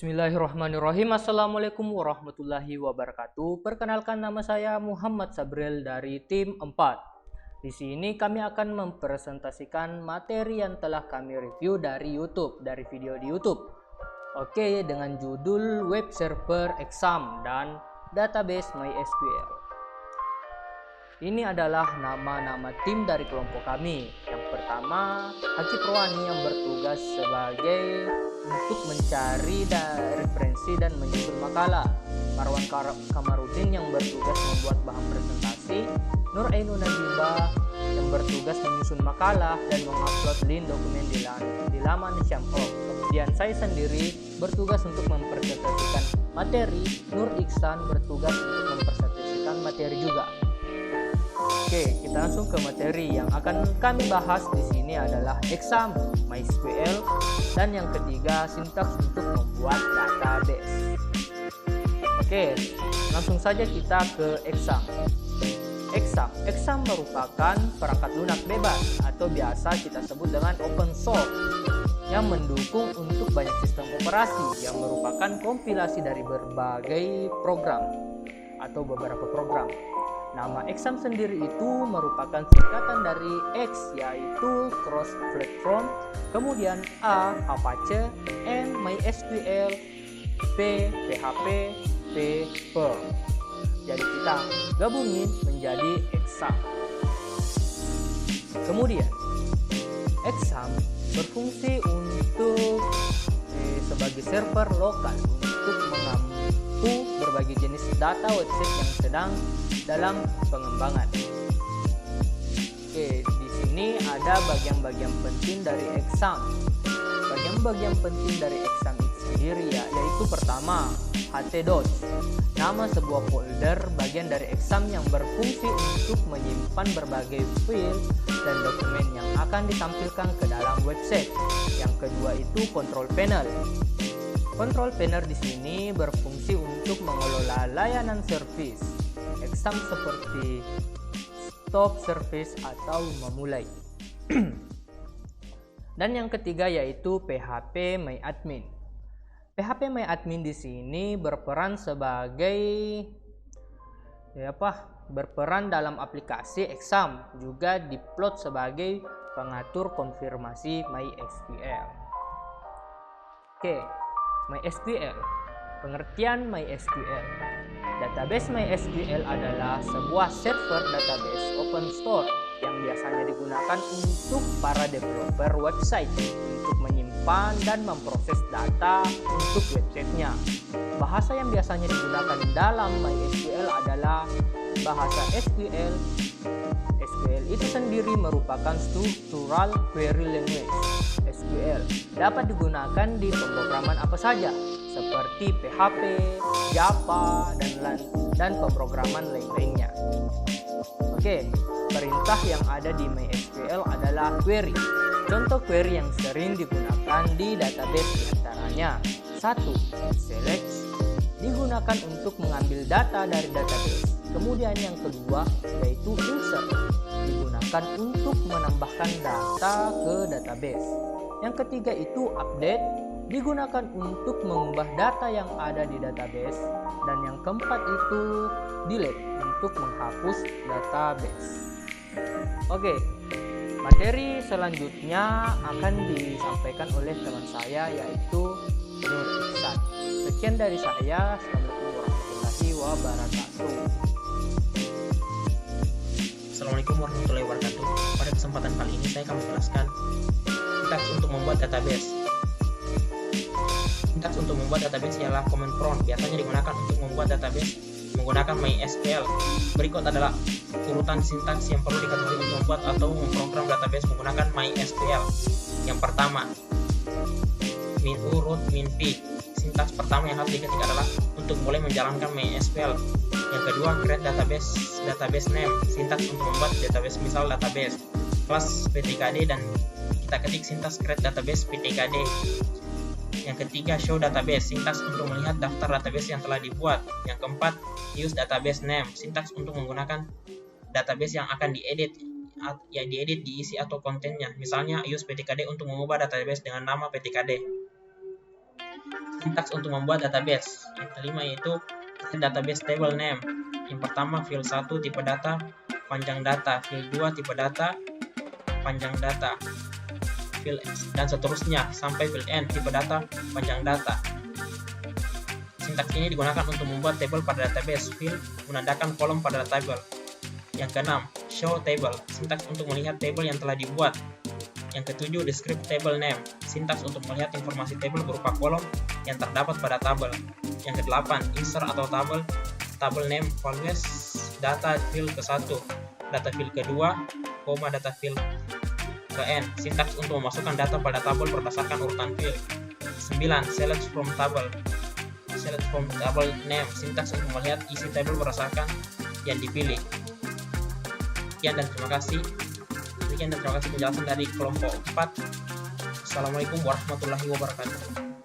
Bismillahirrahmanirrahim. Assalamualaikum warahmatullahi wabarakatuh. Perkenalkan, nama saya Muhammad Sabril dari tim 4. Di sini kami akan mempresentasikan materi yang telah kami review dari video di YouTube. Oke, dengan judul web server exam dan database MySQL. Ini adalah nama-nama tim dari kelompok kami. Yang pertama, Haji Prowani yang bertugas sebagai untuk mencari referensi dan menyusun makalah. Marwan Kamarudin yang bertugas membuat bahan presentasi. Nur Ainun Nabibah yang bertugas menyusun makalah dan mengupload link dokumen di laman Syam'o. Kemudian saya sendiri bertugas untuk mempresentasikan materi. Nur Iksan bertugas untuk mempresentasikan materi juga. Oke, kita langsung ke materi. Yang akan kami bahas di sini adalah exam MySQL dan yang ketiga sintaks untuk membuat database. Oke, langsung saja kita ke exam. Exam merupakan perangkat lunak bebas atau biasa kita sebut dengan open source yang mendukung untuk banyak sistem operasi yang merupakan kompilasi dari berbagai program atau beberapa program. Nama exam sendiri itu merupakan singkatan dari X, yaitu cross platform, kemudian A, Apache, M, MySQL, P, PHP, T, Perl. Jadi kita gabungin menjadi exam. Kemudian exam berfungsi untuk sebagai server lokal untuk mengampu berbagai jenis data website yang sedang dalam pengembangan. Oke, di sini ada bagian-bagian penting dari exam. Bagian-bagian penting dari exam itu sendiri yaitu pertama, htdocs. Nama sebuah folder bagian dari exam yang berfungsi untuk menyimpan berbagai file dan dokumen yang akan ditampilkan ke dalam website. Yang kedua itu control panel. Control panel di sini berfungsi untuk mengelola layanan service exam seperti stop service atau memulai. Dan yang ketiga yaitu phpMyAdmin. phpMyAdmin di sini berperan sebagai berperan dalam aplikasi exam, juga diplot sebagai pengatur konfirmasi MySQL. Oke, MySQL. Pengertian MySQL. Database MySQL adalah sebuah server database open source yang biasanya digunakan untuk para developer website untuk menyimpan dan memproses data untuk websitenya. Bahasa yang biasanya digunakan dalam MySQL adalah bahasa SQL. SQL itu sendiri merupakan Structural Query Language. SQL dapat digunakan di pemrograman apa saja, seperti PHP, Java, dan pemrograman lainnya. Oke, perintah yang ada di MySQL adalah query. Contoh query yang sering digunakan di database diantaranya: 1. Select, digunakan untuk mengambil data dari database. Kemudian yang kedua yaitu insert, digunakan untuk menambahkan data ke database. Yang ketiga itu update, digunakan untuk mengubah data yang ada di database. Dan yang keempat itu delete, untuk menghapus database. Oke, materi selanjutnya akan disampaikan oleh teman saya yaitu Nur Iksan. Sekian dari saya. Assalamualaikum warahmatullahi wabarakatuh. Assalamualaikum warahmatullahi wabarakatuh. Pada kesempatan kali ini saya akan menjelaskan sintaks untuk membuat database. Sintaks untuk membuat database ialah command prompt, biasanya digunakan untuk membuat database menggunakan MySQL. Berikut adalah urutan sintaks yang perlu diketahui untuk membuat atau memprogram database menggunakan MySQL. Yang pertama, min-u, root, min-p. Sintaks pertama yang harus diketik adalah untuk mulai menjalankan MySQL. Yang kedua, create database name. Sintaks untuk membuat database, misal database kelas ptkd, dan kita ketik sintaks create database ptkd. Yang ketiga, show database. Sintaks untuk melihat daftar database yang telah dibuat. Yang keempat, use database name. Sintaks untuk menggunakan database yang akan diedit, diisi atau kontennya. Misalnya use ptkd untuk mengubah database dengan nama ptkd. Sintaks untuk membuat database. Yang kelima yaitu database table name. Yang pertama field 1 tipe data panjang data, field 2 tipe data panjang data, field dan seterusnya sampai field n tipe data panjang data. Sintaks ini digunakan untuk membuat table pada database. Field menandakan kolom pada table. Yang keenam, show table. Sintaks untuk melihat table yang telah dibuat. Yang ketujuh, describe table name. Sintaks untuk melihat informasi table berupa kolom yang terdapat pada tabel. Yang kedelapan, insert atau table name values data field ke-1, data field kedua, data field ke n. Sintaks untuk memasukkan data pada tabel berdasarkan urutan field. 9. Select from table. Select from table name. Sintaks untuk melihat isi tabel berdasarkan yang dipilih. Sekian dan terima kasih. Demikian dan terima kasih penjelasan dari kelompok 4. Assalamualaikum warahmatullahi wabarakatuh.